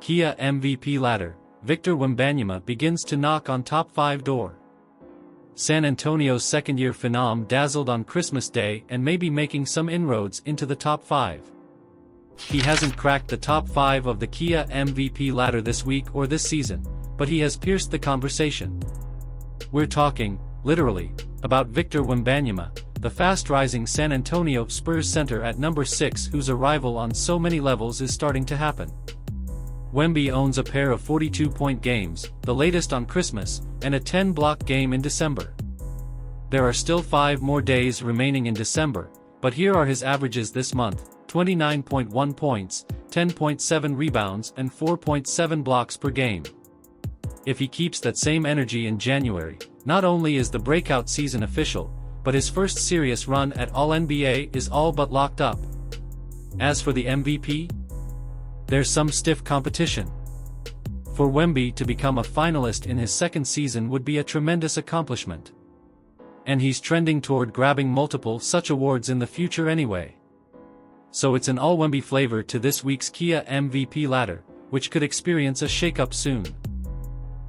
Kia MVP ladder, Victor Wembanyama begins to knock on top 5 door. San Antonio's second-year phenom dazzled on Christmas Day and may be making some inroads into the top 5. He hasn't cracked the top 5 of the Kia MVP ladder this week or this season, but he has pierced the conversation. We're talking, literally, about Victor Wembanyama, the fast-rising San Antonio Spurs center at number 6 whose arrival on so many levels is starting to happen. Wemby owns a pair of 42-point games, the latest on Christmas, and a 10-block game in December. There are still 5 more days remaining in December, but here are his averages this month: 29.1 points, 10.7 rebounds and 4.7 blocks per game. If he keeps that same energy in January, not only is the breakout season official, but his first serious run at All-NBA is all but locked up. As for the MVP, there's some stiff competition. For Wemby to become a finalist in his second season would be a tremendous accomplishment. And he's trending toward grabbing multiple such awards in the future anyway. So it's an all-Wemby flavor to this week's Kia MVP ladder, which could experience a shakeup soon.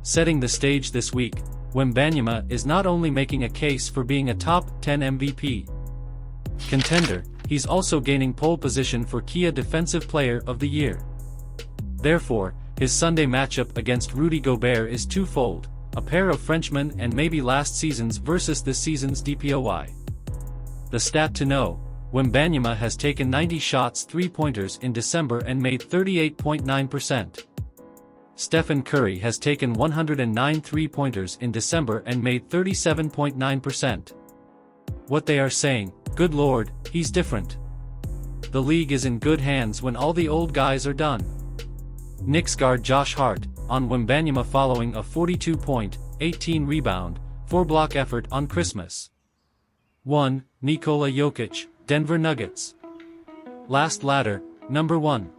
Setting the stage this week, Wembanyama is not only making a case for being a top 10 MVP contender, he's also gaining pole position for Kia Defensive Player of the Year. Therefore, his Sunday matchup against Rudy Gobert is twofold: a pair of Frenchmen and maybe last season's versus this season's DPOY. The stat to know: Wembanyama has taken 90 shots 3-pointers in December and made 38.9%. Stephen Curry has taken 109 3-pointers in December and made 37.9%. What they are saying: good lord, he's different. The league is in good hands when all the old guys are done. Knicks guard Josh Hart, on Wembanyama following a 42-point, 18-rebound, 4-block effort on Christmas. 1. Nikola Jokic, Denver Nuggets. Last ladder, number 1.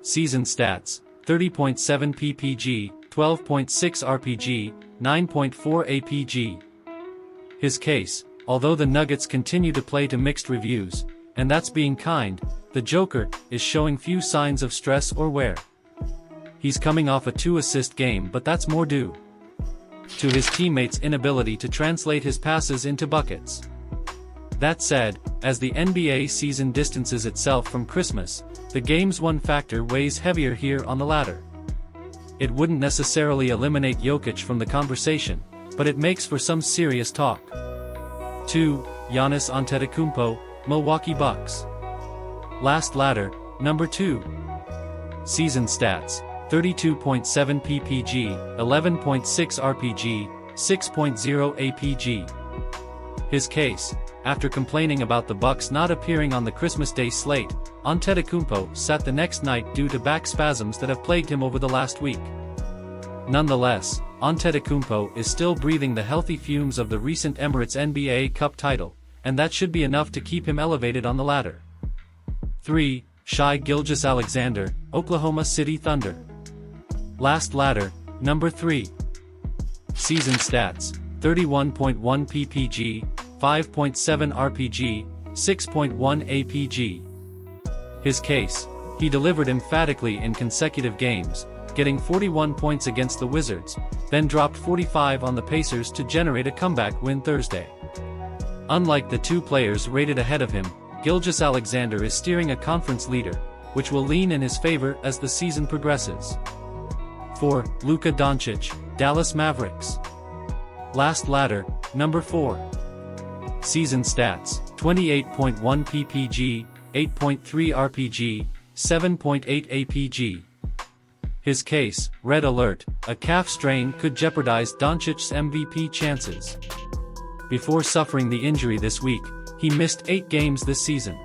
Season stats: 30.7 ppg, 12.6 rpg, 9.4 apg. His case: although the Nuggets continue to play to mixed reviews, and that's being kind, the Joker is showing few signs of stress or wear. He's coming off a 2-assist game, but that's more due to his teammates' inability to translate his passes into buckets. That said, as the NBA season distances itself from Christmas, the game's one factor weighs heavier here on the ladder. It wouldn't necessarily eliminate Jokic from the conversation, but it makes for some serious talk. 2. Giannis Antetokounmpo, Milwaukee Bucks. Last ladder, number 2. Season stats: 32.7 ppg, 11.6 rpg, 6.0 apg. His case: after complaining about the Bucks not appearing on the Christmas Day slate, Antetokounmpo sat the next night due to back spasms that have plagued him over the last week. Nonetheless, Antetokounmpo is still breathing the healthy fumes of the recent Emirates NBA Cup title, and that should be enough to keep him elevated on the ladder. 3. Shai Gilgeous-Alexander, Oklahoma City Thunder. Last ladder, number 3. Season stats: 31.1 ppg, 5.7 rpg, 6.1 apg. His case: he delivered emphatically in consecutive games, getting 41 points against the Wizards, then dropped 45 on the Pacers to generate a comeback win Thursday. Unlike the 2 players rated ahead of him, Gilgeous-Alexander is steering a conference leader, which will lean in his favor as the season progresses. 4. Luka Doncic, Dallas Mavericks. Last ladder, number 4. Season stats: 28.1 ppg, 8.3 rpg, 7.8 apg. His case: red alert, a calf strain could jeopardize Doncic's MVP chances. Before suffering the injury this week, he missed 8 games this season.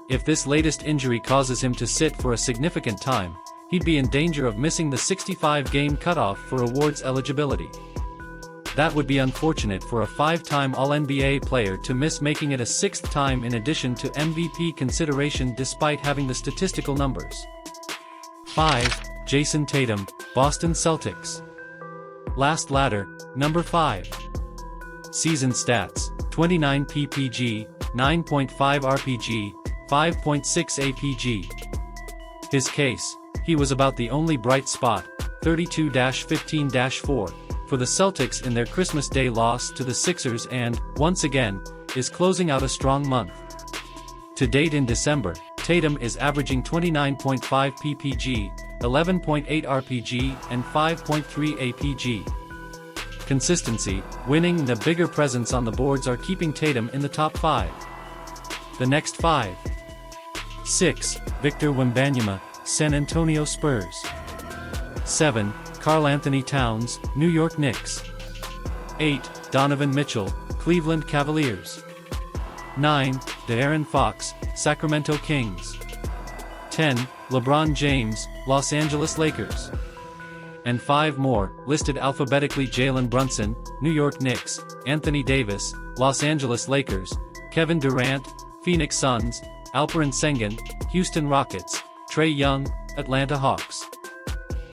If this latest injury causes him to sit for a significant time, he'd be in danger of missing the 65-game cutoff for awards eligibility. That would be unfortunate for a 5-time All-NBA player to miss, making it a 6th time in addition to MVP consideration despite having the statistical numbers. 5. Jason Tatum, Boston Celtics. Last ladder, number 5. Season stats: 29 ppg, 9.5 rpg, 5.6 apg. His case: He was about the only bright spot, 32-15-4, for the Celtics in their Christmas Day loss to the Sixers and, once again, is closing out a strong month. To date in December, Tatum is averaging 29.5 ppg, 11.8 rpg and 5.3 apg. Consistency, winning and the bigger presence on the boards are keeping Tatum in the top 5. The next 5. 6. Victor Wembanyama, San Antonio Spurs. 7. Karl Anthony Towns, New York Knicks. 8. Donovan Mitchell, Cleveland Cavaliers. 9. De'Aaron Fox, Sacramento Kings. 10. LeBron James, Los Angeles Lakers. And 5 more, listed alphabetically: Jalen Brunson, New York Knicks; Anthony Davis, Los Angeles Lakers; Kevin Durant, Phoenix Suns; Alperen Sengun, Houston Rockets; Trae Young, Atlanta Hawks.